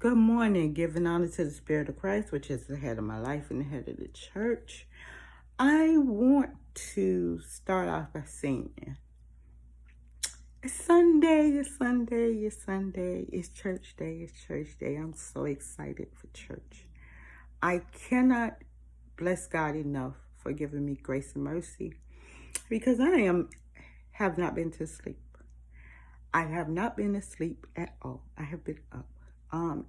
Good morning, giving honor to the Spirit of Christ, which is the head of my life and the head of the church. I want to start off by saying, it's Sunday, it's Sunday, it's Sunday, it's church day, it's church day. I'm so excited for church. I cannot bless God enough for giving me grace and mercy because have not been to sleep. I have not been asleep at all. I have been up.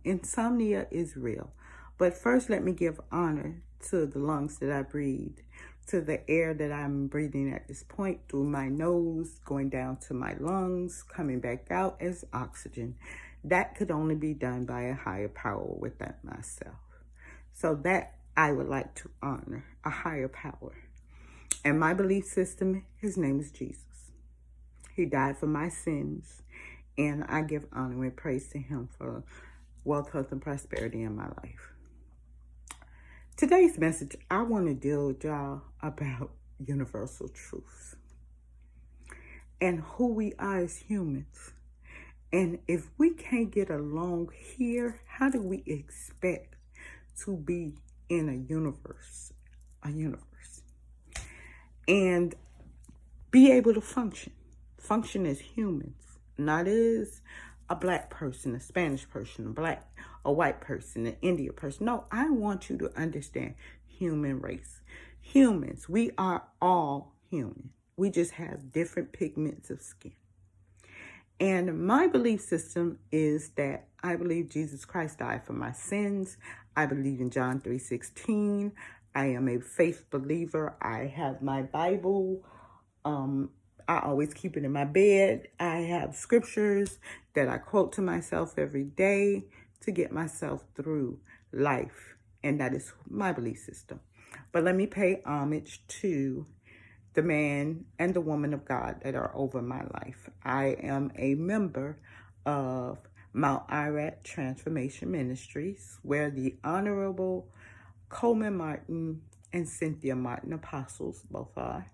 Insomnia is real. But first, let me give honor to the lungs that I breathe, to the air that I'm breathing at this point through my nose, going down to my lungs, coming back out as oxygen. That could only be done by a higher power within myself. So that I would like to honor, a higher power. And my belief system, his name is Jesus. He died for my sins, and I give honor and praise to him for wealth, health, and prosperity in my life. Today's message, I want to deal with y'all about universal truths and who we are as humans. And if we can't get along here, how do we expect to be in a universe, and be able to function as humans, not as a black person, a Spanish person, a white person, an Indian person. No, I want you to understand human race. Humans, we are all human. We just have different pigments of skin. And my belief system is that I believe Jesus Christ died for my sins. I believe in John 3:16. I am a faith believer. I have my Bible. I always keep it in my bed. I have scriptures that I quote to myself every day to get myself through life. And that is my belief system. But let me pay homage to the man and the woman of God that are over my life. I am a member of Mount Irat Transformation Ministries, where the Honorable Coleman Martin and Cynthia Martin, apostles, both are.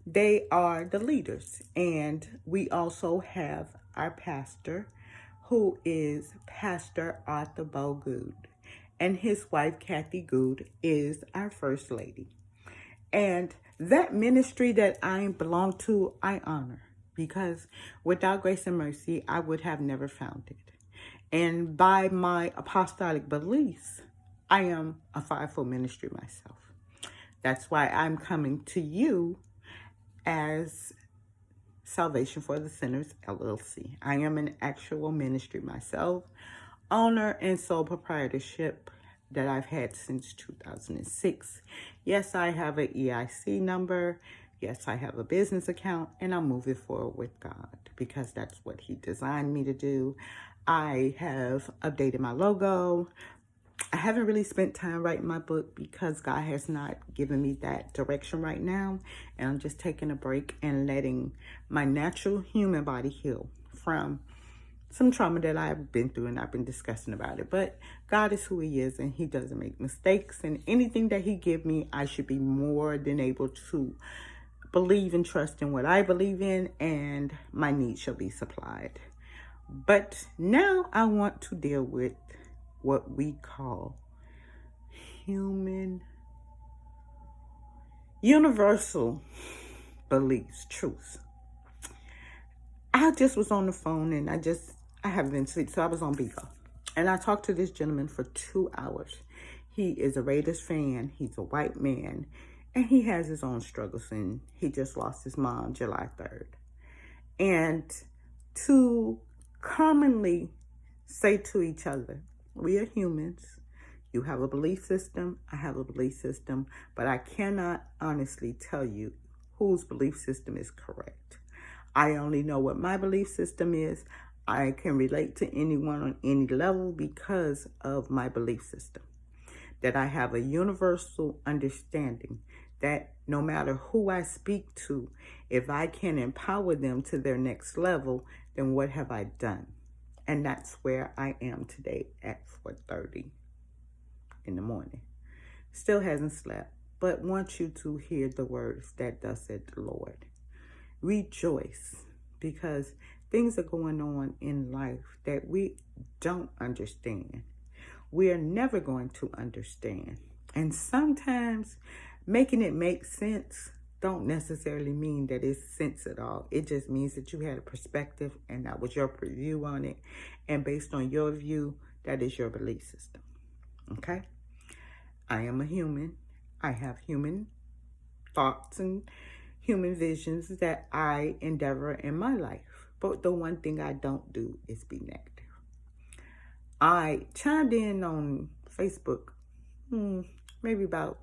They are the leaders. And we also have our pastor, who is Pastor Arthur Bo Good. And his wife, Kathy Good, is our first lady. And that ministry that I belong to, I honor. Because without grace and mercy, I would have never found it. And by my apostolic beliefs, I am a fivefold ministry myself. That's why I'm coming to you as Salvation for the Sinners, LLC. I am an actual ministry myself, owner and sole proprietorship that I've had since 2006. Yes, I have an EIC number. Yes, I have a business account, and I'm moving forward with God because that's what he designed me to do. I have updated my logo. I haven't really spent time writing my book because God has not given me that direction right now. And I'm just taking a break and letting my natural human body heal from some trauma that I've been through, and I've been discussing about it. But God is who he is, and he doesn't make mistakes. And anything that he give me, I should be more than able to believe and trust in what I believe in, and my needs shall be supplied. But now I want to deal with what we call universal beliefs, truths. I just was on the phone, and I haven't been asleep, so I was on Bigo. And I talked to this gentleman for 2 hours. He is a Raiders fan. He's a white man, and he has his own struggles, and he just lost his mom July 3rd. And to commonly say to each other, we are humans. You have a belief system. I have a belief system. But I cannot honestly tell you whose belief system is correct. I only know what my belief system is. I can relate to anyone on any level because of my belief system. That I have a universal understanding that no matter who I speak to, if I can empower them to their next level, then what have I done? And that's where I am today at 4:30 in the morning. Still hasn't slept, but want you to hear the words that thus said the Lord. Rejoice, because things are going on in life that we don't understand. we are never going to understand. And sometimes making it make sense don't necessarily mean that it's sense at all. It just means that you had a perspective and that was your view on it. And based on your view, that is your belief system. Okay? I am a human. I have human thoughts and human visions that I endeavor in my life. But the one thing I don't do is be negative. I chimed in on Facebook maybe about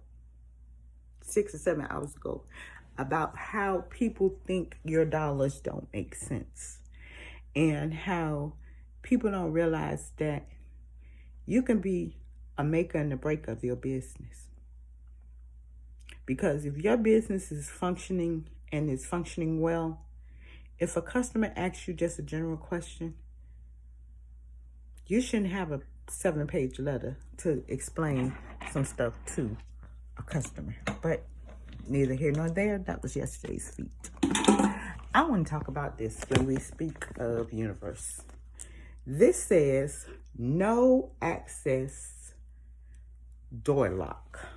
6 or 7 hours ago about how people think your dollars don't make sense and how people don't realize that you can be a maker and a breaker of your business. Because if your business is functioning and is functioning well, if a customer asks you just a general question, you shouldn't have a 7-page letter to explain some stuff to a customer. But neither here nor there, that was yesterday's feat. I want to talk about this when we speak of universe. This says no access door lock.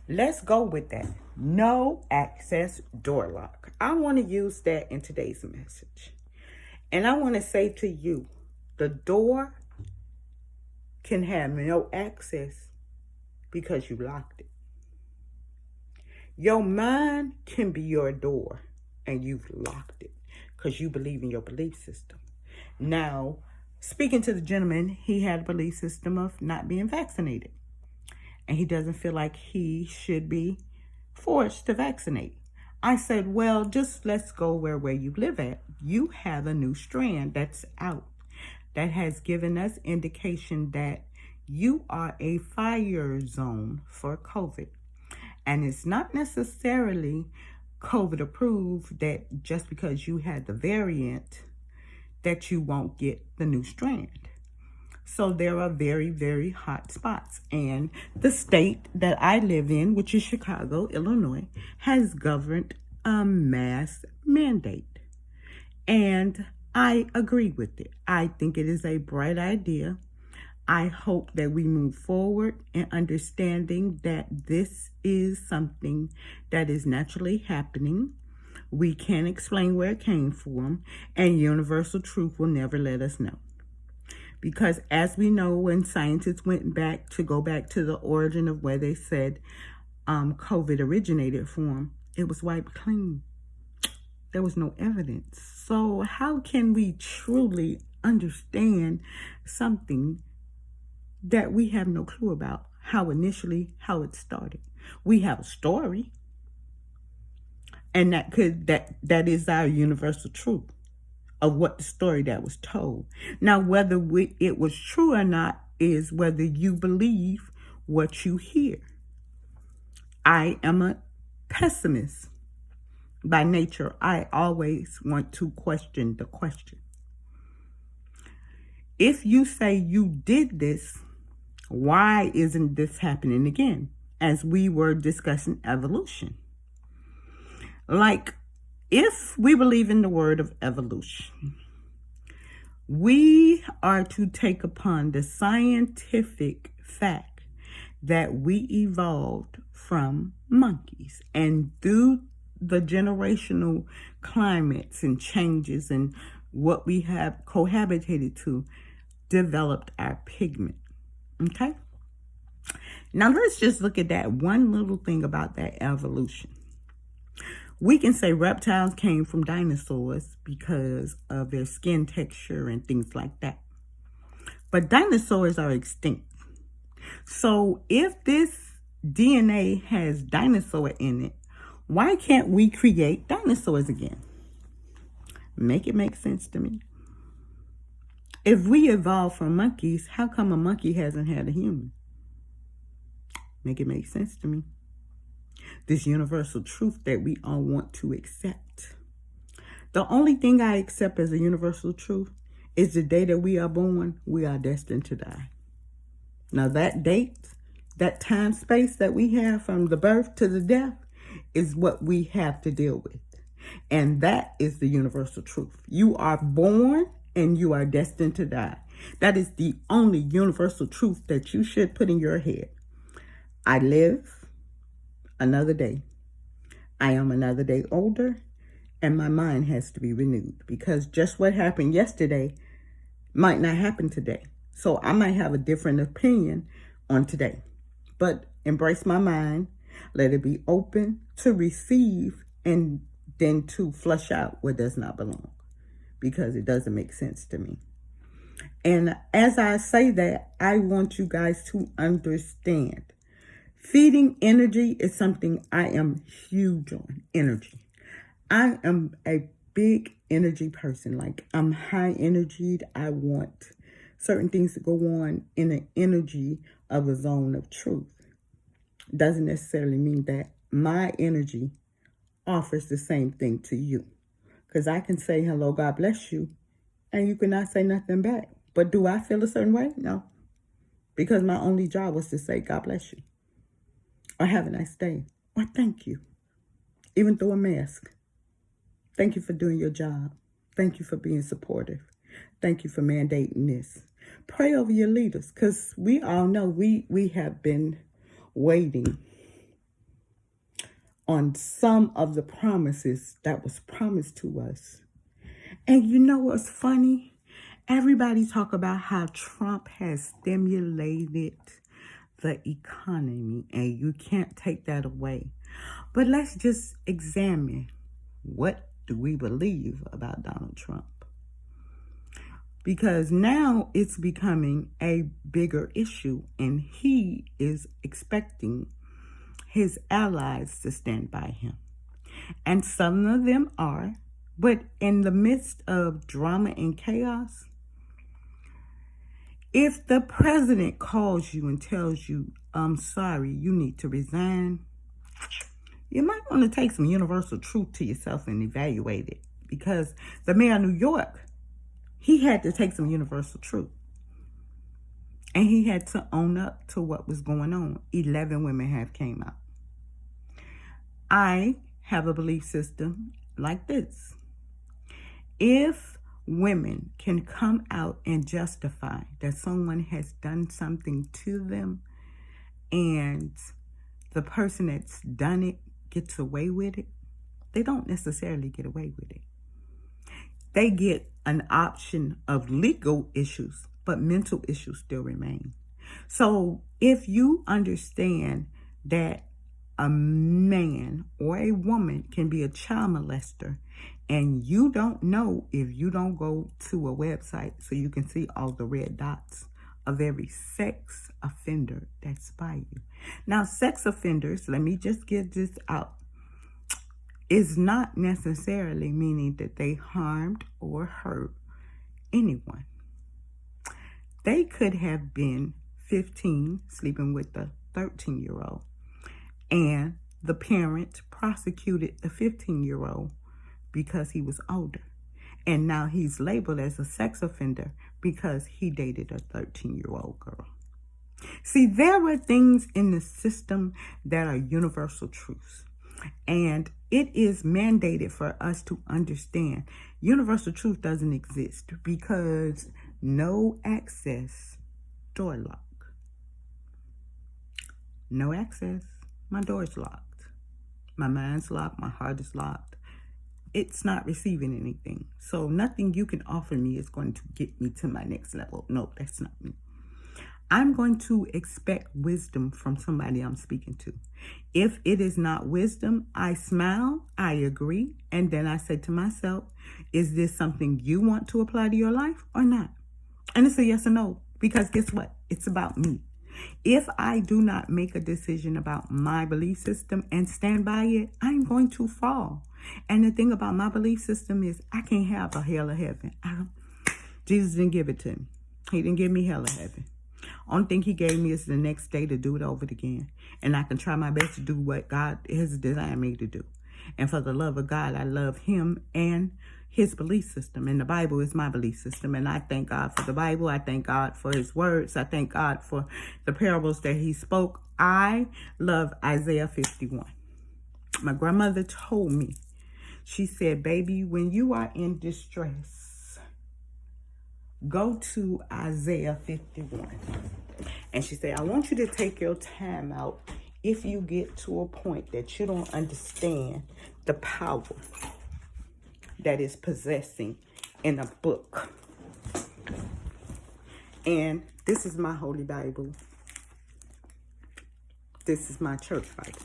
Let's go with that. No access door lock. I want to use that in today's message. And I want to say to you, the door can have no access because you locked it. Your mind can be your door and you've locked it because you believe in your belief system. Now, speaking to the gentleman, he had a belief system of not being vaccinated. And he doesn't feel like he should be forced to vaccinate. I said, well, just let's go where you live at. You have a new strand that's out that has given us indication that you are a fire zone for COVID. And it's not necessarily COVID approved that just because you had the variant that you won't get the new strand. So there are very, very hot spots. And the state that I live in, which is Chicago, Illinois, has governed a mask mandate. And I agree with it. I think it is a bright idea. I hope that we move forward in understanding that this is something that is naturally happening. We can't explain where it came from, and universal truth will never let us know. Because as we know, when scientists went back to the origin of where they said COVID originated from, it was wiped clean. There was no evidence. So how can we truly understand something that we have no clue about how it started? We have a story, and that is our universal truth of what the story that was told. Now, whether it was true or not is whether you believe what you hear. I am a pessimist by nature. I always want to question the question. If you say you did this, why isn't this happening again? As we were discussing evolution. Like, if we believe in the word of evolution, we are to take upon the scientific fact that we evolved from monkeys, and through the generational climates and changes and what we have cohabitated to, developed our pigment. Okay? Now let's just look at that one little thing about that evolution. We can say reptiles came from dinosaurs because of their skin texture and things like that. But dinosaurs are extinct. So if this DNA has dinosaur in it, why can't we create dinosaurs again? Make it make sense to me. If we evolved from monkeys, how come a monkey hasn't had a human? Make it make sense to me. This universal truth that we all want to accept. The only thing I accept as a universal truth is the day that we are born, we are destined to die. Now that date, that time space that we have from the birth to the death is what we have to deal with. And that is the universal truth. You are born and you are destined to die. That is the only universal truth that you should put in your head. I live another day. I am another day older, and my mind has to be renewed, because just what happened yesterday might not happen today. So I might have a different opinion on today. But embrace my mind, let it be open to receive, and then to flush out what does not belong, because it doesn't make sense to me. And as I say that, I want you guys to understand, feeding energy is something I am huge on. Energy. I am a big energy person. Like, I'm high energied. I want certain things to go on in the energy of a zone of truth. Doesn't necessarily mean that my energy offers the same thing to you. Because I can say, hello, God bless you, and you cannot say nothing back. But do I feel a certain way? No. Because my only job was to say, God bless you, or have a nice day, or thank you. Even through a mask. Thank you for doing your job. Thank you for being supportive. Thank you for mandating this. Pray over your leaders, because we all know we have been waiting on some of the promises that was promised to us. And you know what's funny? Everybody talk about how Trump has stimulated the economy, and you can't take that away. But let's just examine, what do we believe about Donald Trump? Because now it's becoming a bigger issue, and he is expecting his allies to stand by him. And some of them are, but in the midst of drama and chaos, if the president calls you and tells you, I'm sorry, you need to resign, you might want to take some universal truth to yourself and evaluate it. Because the mayor of New York, he had to take some universal truth. And he had to own up to what was going on. 11 women have came out. I have a belief system like this. If women can come out and justify that someone has done something to them, and the person that's done it gets away with it, they don't necessarily get away with it. They get an option of legal issues, but mental issues still remain. So if you understand that a man or a woman can be a child molester, and you don't know, if you don't go to a website so you can see all the red dots of every sex offender that's by you. Now, sex offenders, let me just get this out, is not necessarily meaning that they harmed or hurt anyone. They could have been 15 sleeping with a 13-year-old, and the parent prosecuted the 15-year-old because he was older. And now he's labeled as a sex offender because he dated a 13-year-old girl. See, there are things in the system that are universal truths. And it is mandated for us to understand universal truth doesn't exist, because no access, door lock. No access, my door is locked. My mind's locked, my heart is locked. It's not receiving anything. So nothing you can offer me is going to get me to my next level. No, that's not me. I'm going to expect wisdom from somebody I'm speaking to. If it is not wisdom, I smile, I agree, and then I say to myself, is this something you want to apply to your life or not? And it's a yes or no, because guess what? It's about me. If I do not make a decision about my belief system and stand by it, I'm going to fall. And the thing about my belief system is I can't have a hell or heaven. Jesus didn't give it to me. He didn't give me hell or heaven. Only thing he gave me is the next day to do it over again. And I can try my best to do what God has designed me to do. And for the love of God, I love him and his belief system. And the Bible is my belief system. And I thank God for the Bible. I thank God for his words. I thank God for the parables that he spoke. I love Isaiah 51. My grandmother told me, she said, baby, when you are in distress, go to Isaiah 51. And she said, I want you to take your time out if you get to a point that you don't understand the power that is possessing in a book. And this is my Holy Bible. This is my church Bible.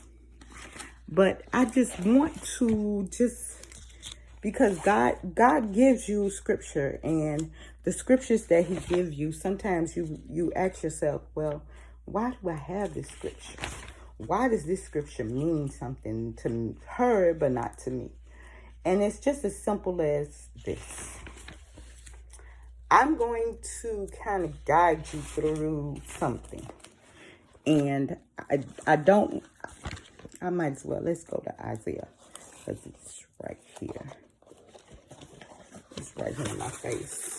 But I just want to because God gives you scripture, and the scriptures that he gives you, sometimes you ask yourself, well, why do I have this scripture? Why does this scripture mean something to her but not to me? And it's just as simple as this. I'm going to kind of guide you through something. And I might as well, let's go to Isaiah, because it's right here. It's right here in my face.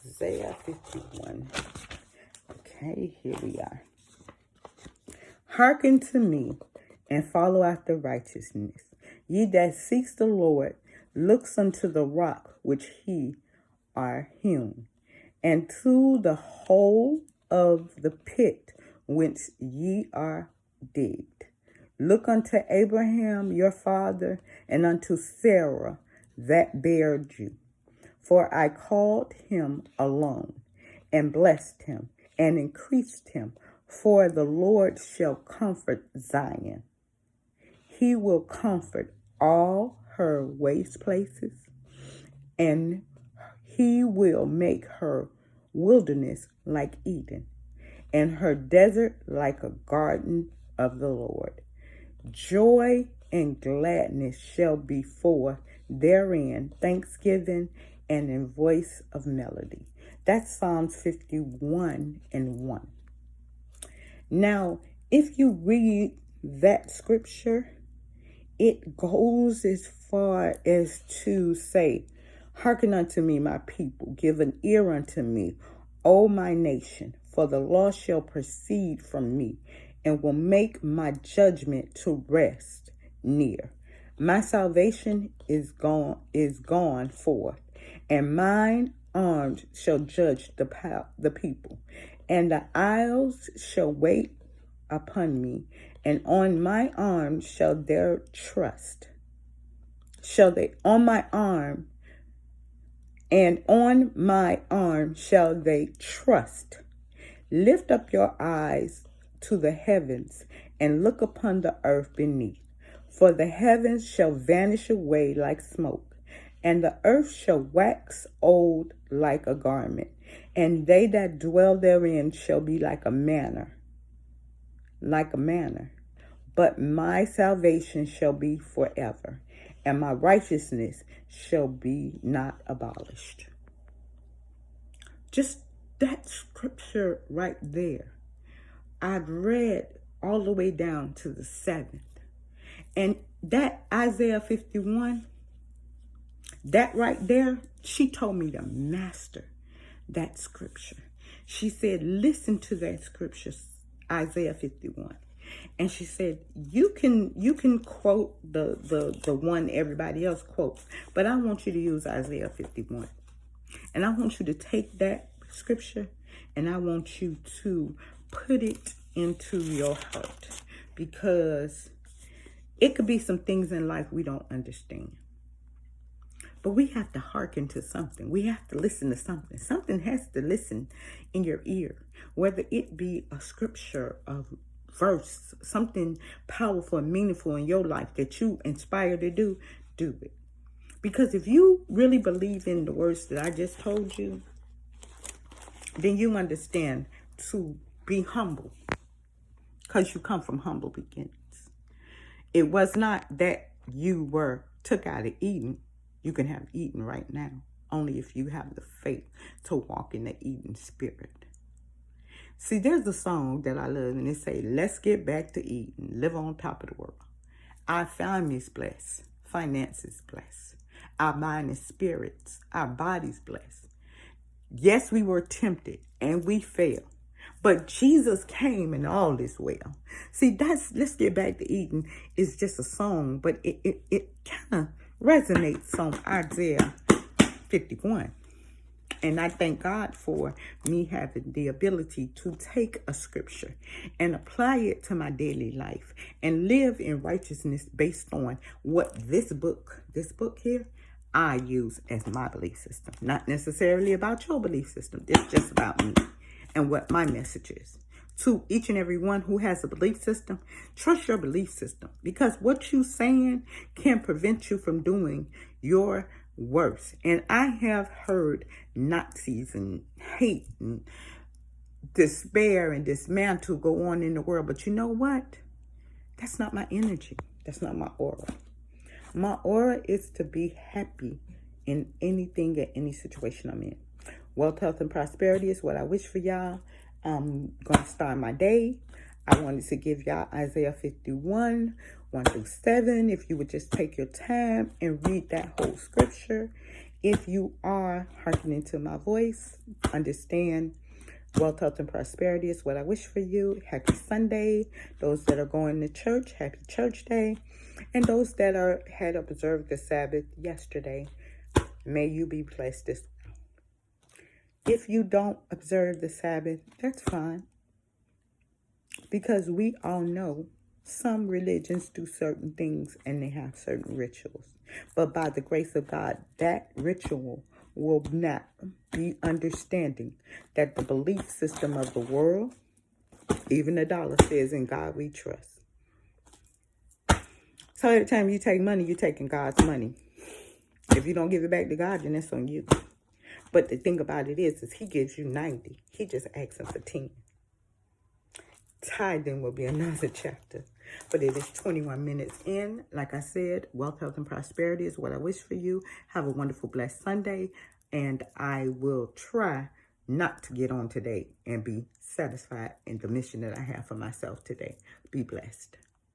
Isaiah 51. Okay, here we are. Hearken to me and follow after righteousness. Ye that seeks the Lord, looks unto the rock which he are hewn, and to the hole of the pit whence ye are digged. Look unto Abraham your father, and unto Sarah that bare you. For I called him alone, and blessed him, and increased him. For the Lord shall comfort Zion. He will comfort all her waste places, and he will make her wilderness like Eden, and her desert like a garden of the Lord. Joy and gladness shall be forth therein, thanksgiving and in voice of melody. That's Psalms 51 and 1. Now, if you read that scripture, it goes as far as to say, hearken unto me, my people, give an ear unto me, O my nation, for the law shall proceed from me, and will make my judgment to rest near. My salvation is gone forth, and mine arms shall judge the people, and the isles shall wait upon me, and on my arm shall their trust. On my arm shall they trust. Lift up your eyes to the heavens, and look upon the earth beneath. For the heavens shall vanish away like smoke, and the earth shall wax old like a garment, and they that dwell therein shall be like a manner. But my salvation shall be forever, and my righteousness shall be not abolished. Just that scripture right there, I've read all the way down to the 7th. And that Isaiah 51, that right there, she told me to master that scripture. She said, listen to that scripture, Isaiah 51. And she said, you can quote the one everybody else quotes, but I want you to use Isaiah 51. And I want you to take that scripture and I want you to put it into your heart, because it could be some things in life we don't understand. But we have to hearken to something. We have to listen to something. Something has to listen in your ear, whether it be a scripture, a verse, something powerful and meaningful in your life that you inspire to do it. Because if you really believe in the words that I just told you, then you understand to be humble, because you come from humble beginnings. It was not that you were took out of Eden. You can have Eden right now, only if you have the faith to walk in the Eden spirit. See, there's a song that I love, and it say, let's get back to Eden, live on top of the world. Our family's blessed, finances blessed, our mind and spirits, our bodies blessed. Yes, we were tempted and we failed, but Jesus came and all is well. See, let's get back to Eden is just a song, but it kind of resonates on Isaiah 51. And I thank God for me having the ability to take a scripture and apply it to my daily life and live in righteousness based on what this book here, I use as my belief system. Not necessarily about your belief system. It's just about me and what my message is. To each and every one who has a belief system, trust your belief system, because what you saying can prevent you from doing your worst. And I have heard Nazis and hate and despair and dismantle go on in the world. But you know what? That's not my energy. That's not my aura. My aura is to be happy in anything, at any situation I'm in. Wealth, health, and prosperity is what I wish for y'all. I'm going to start my day. I wanted to give y'all Isaiah 51, 1 through 7. If you would just take your time and read that whole scripture. If you are hearkening to my voice, understand wealth, health, and prosperity is what I wish for you. Happy Sunday. Those that are going to church, happy church day. And those that had observed the Sabbath yesterday, may you be blessed this week. If you don't observe the Sabbath, that's fine. Because we all know some religions do certain things and they have certain rituals. But by the grace of God, that ritual will not be understanding that the belief system of the world, even the dollar, says in God we trust. So every time you take money, you're taking God's money. If you don't give it back to God, then that's on you. But the thing about it is he gives you 90. He just asks him for 10. Tithing will be another chapter. But it is 21 minutes in. Like I said, wealth, health, and prosperity is what I wish for you. Have a wonderful, blessed Sunday. And I will try not to get on today and be satisfied in the mission that I have for myself today. Be blessed.